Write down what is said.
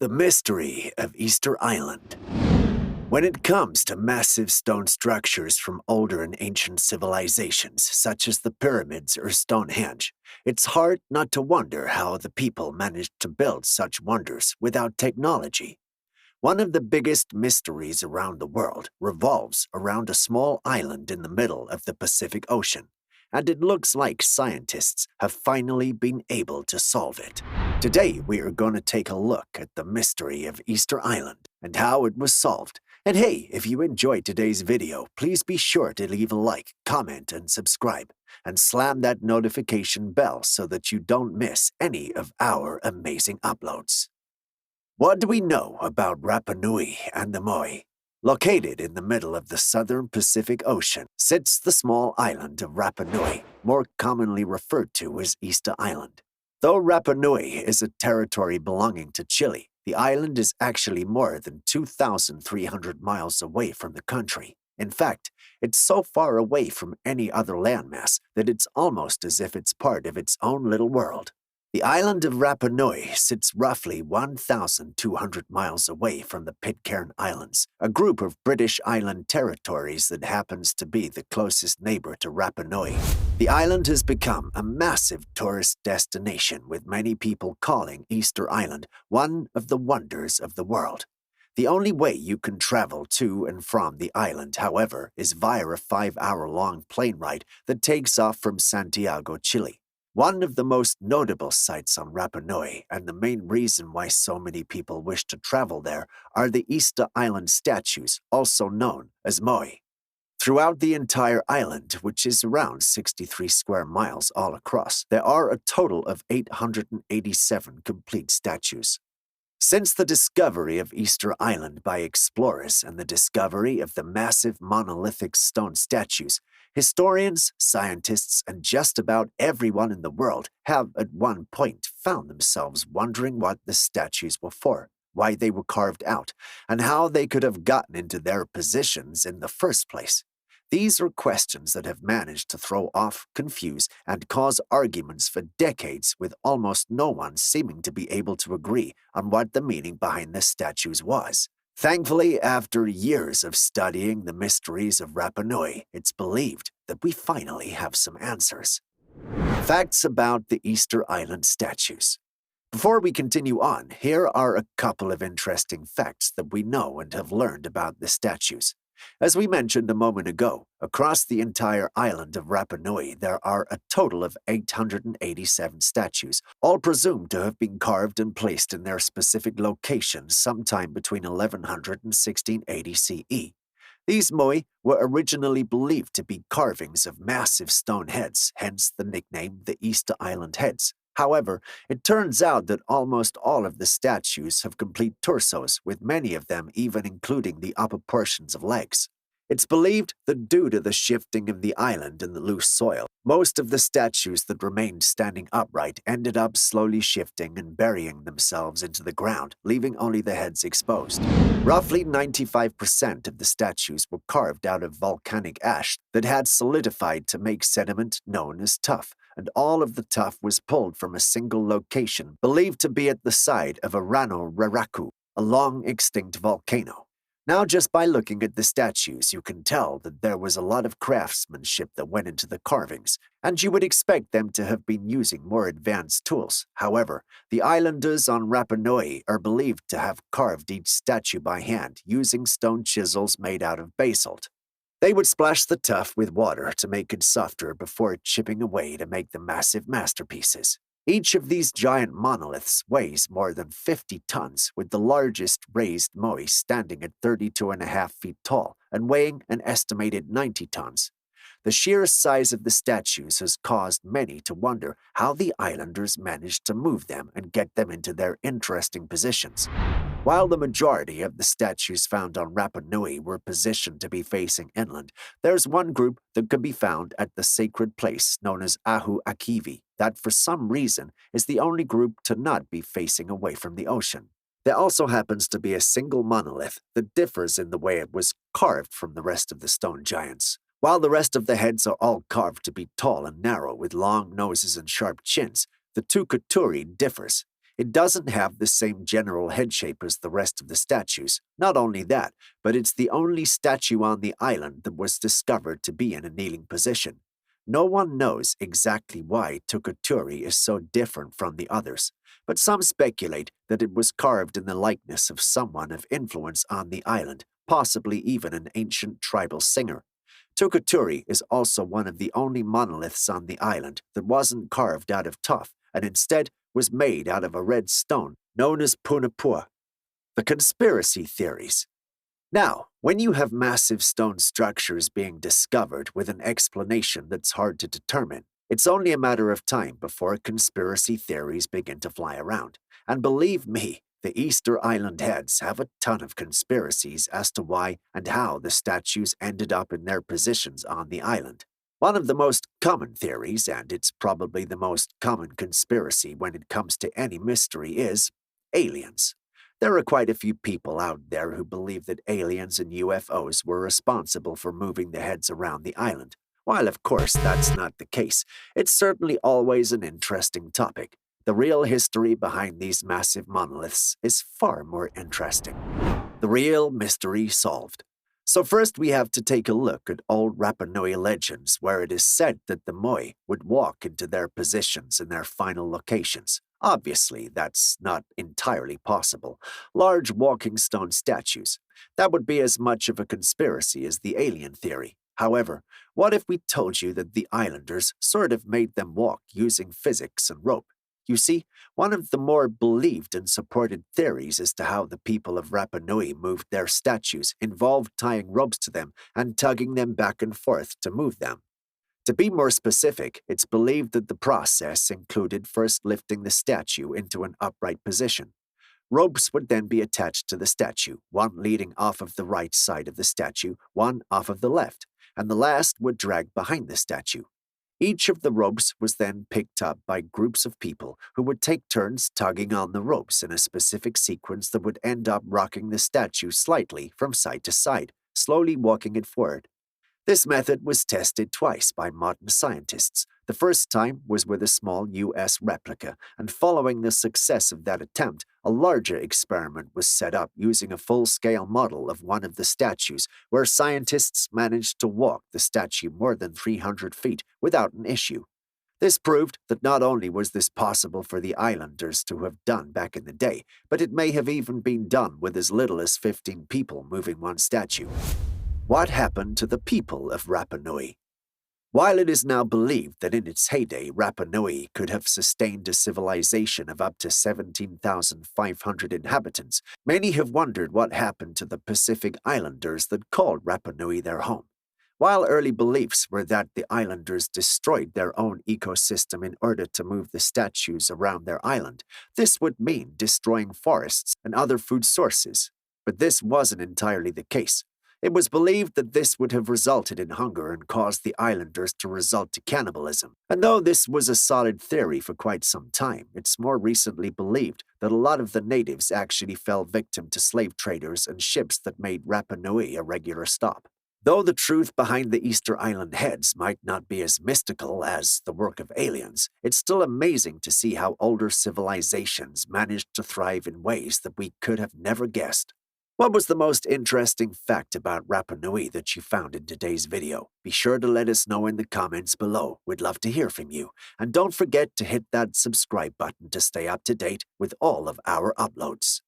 The mystery of Easter Island. When it comes to massive stone structures from older and ancient civilizations, such as the pyramids or Stone Henge, it's hard not to wonder how the people managed to build such wonders without technology. One of the biggest mysteries around the world revolves around a small island in the middle of the Pacific Ocean, and it looks like scientists have finally been able to solve it. Today, we are going to take a look at the mystery of Easter Island and how it was solved. And hey, if you enjoyed today's video, please be sure to leave a like, comment, and subscribe, and slam that notification bell so that you don't miss any of our amazing uploads. What do we know about Rapa Nui and the Moi? Located in the middle of the southern Pacific Ocean sits the small island of Rapa Nui, more commonly referred to as Easter Island. Though Rapa Nui is a territory belonging to Chile, the island is actually more than 2,300 miles away from the country. In fact, it's so far away from any other landmass that it's almost as if it's part of its own little world. The island of Rapa Nui sits roughly 1,200 miles away from the Pitcairn Islands, a group of British island territories that happens to be the closest neighbor to Rapa Nui. The island has become a massive tourist destination, with many people calling Easter Island one of the wonders of the world. The only way you can travel to and from the island, however, is via a 5-hour-long plane ride that takes off from Santiago, Chile. One of the most notable sites on Rapa Nui, and the main reason why so many people wish to travel there, are the Easter Island statues, also known as moi. Throughout the entire island, which is around 63 square miles all across, there are a total of 887 complete statues. Since the discovery of Easter Island by explorers and the discovery of the massive monolithic stone statues, historians, scientists, and just about everyone in the world have at one point found themselves wondering what the statues were for, why they were carved out, and how they could have gotten into their positions in the first place. These are questions that have managed to throw off, confuse, and cause arguments for decades, with almost no one seeming to be able to agree on what the meaning behind the statues was. Thankfully, after years of studying the mysteries of Rapa Nui, it's believed that we finally have some answers. Facts about the Easter Island statues. Before we continue on, here are a couple of interesting facts that we know and have learned about the statues. As we mentioned a moment ago, across the entire island of Rapa Nui, there are a total of 887 statues, all presumed to have been carved and placed in their specific locations sometime between 1100 and 1680 CE. These moi were originally believed to be carvings of massive stone heads, hence the nickname the Easter Island Heads. However, it turns out that almost all of the statues have complete torsos, with many of them even including the upper portions of legs. It's believed that due to the shifting of the island and the loose soil, most of the statues that remained standing upright ended up slowly shifting and burying themselves into the ground, leaving only the heads exposed. Roughly 95% of the statues were carved out of volcanic ash that had solidified to make sediment known as tuff, and all of the tuff was pulled from a single location believed to be at the site of a RARAKU, a long-extinct volcano. Now, just by looking at the statues, you can tell that there was a lot of craftsmanship that went into the carvings, and you would expect them to have been using more advanced tools. However, the islanders on Rapa Nui are believed to have carved each statue by hand using stone chisels made out of basalt. They would splash the tuff with water to make it softer before chipping away to make the massive masterpieces. Each of these giant monoliths weighs more than 50 tons, with the largest raised moi standing at 32.5 feet tall and weighing an estimated 90 tons. The sheer size of the statues has caused many to wonder how the islanders managed to move them and get them into their interesting positions. While the majority of the statues found on Rapa Nui were positioned to be facing inland, there's one group that could be found at the sacred place known as Ahu Akivi that for some reason is the only group to not be facing away from the ocean. There also happens to be a single monolith that differs in the way it was carved from the rest of the stone giants. While the rest of the heads are all carved to be tall and narrow with long noses and sharp chins, the Tukaturi differs. It doesn't have the same general head shape as the rest of the statues. Not only that, but it's the only statue on the island that was discovered to be in a kneeling position. No one knows exactly why Tukaturi is so different from the others, but some speculate that it was carved in the likeness of someone of influence on the island, possibly even an ancient tribal singer. Tukaturi is also one of the only monoliths on the island that wasn't carved out of tuff and instead was made out of a red stone known as punapua. The conspiracy theories. Now, when you have massive stone structures being discovered with an explanation that's hard to determine, it's only a matter of time before conspiracy theories begin to fly around. And believe me, the Easter Island heads have a ton of conspiracies as to why and how the statues ended up in their positions on the island. One of the most common theories, and it's probably the most common conspiracy when it comes to any mystery, is aliens. There are quite a few people out there who believe that aliens and UFOs were responsible for moving the heads around the island. While, of course, that's not the case, it's certainly always an interesting topic. The real history behind these massive monoliths is far more interesting. The real mystery solved. So first we have to take a look at old Rapa Nui legends where it is said that the Moi would walk into their positions in their final locations. Obviously, that's not entirely possible. Large walking stone statues. That would be as much of a conspiracy as the alien theory. However, what if we told you that the islanders sort of made them walk using physics and rope? You see, one of the more believed and supported theories as to how the people of Rapa Nui moved their statues involved tying ropes to them and tugging them back and forth to move them. To be more specific, it's believed that the process included first lifting the statue into an upright position. Ropes would then be attached to the statue, one leading off of the right side of the statue, one off of the left, and the last would drag behind the statue. Each of the ropes was then picked up by groups of people who would take turns tugging on the ropes in a specific sequence that would end up rocking the statue slightly from side to side, slowly walking it forward. This method was tested twice by modern scientists. The first time was with a small U.S. replica, and following the success of that attempt, a larger experiment was set up using a full-scale model of one of the statues, where scientists managed to walk the statue more than 300 feet without an issue. This proved that not only was this possible for the islanders to have done back in the day, but it may have even been done with as little as 15 people moving one statue. What happened to the people of Rapa Nui? While it is now believed that in its heyday Rapa Nui could have sustained a civilization of up to 17,500 inhabitants, many have wondered what happened to the Pacific Islanders that called Rapa Nui their home. While early beliefs were that the islanders destroyed their own ecosystem in order to move the statues around their island, this would mean destroying forests and other food sources. But this wasn't entirely the case. It was believed that this would have resulted in hunger and caused the islanders to resort to cannibalism. And though this was a solid theory for quite some time, it's more recently believed that a lot of the natives actually fell victim to slave traders and ships that made Rapa Nui a regular stop. Though the truth behind the Easter Island heads might not be as mystical as the work of aliens, it's still amazing to see how older civilizations managed to thrive in ways that we could have never guessed. What was the most interesting fact about Rapa Nui that you found in today's video? Be sure to let us know in the comments below. We'd love to hear from you. And don't forget to hit that subscribe button to stay up to date with all of our uploads.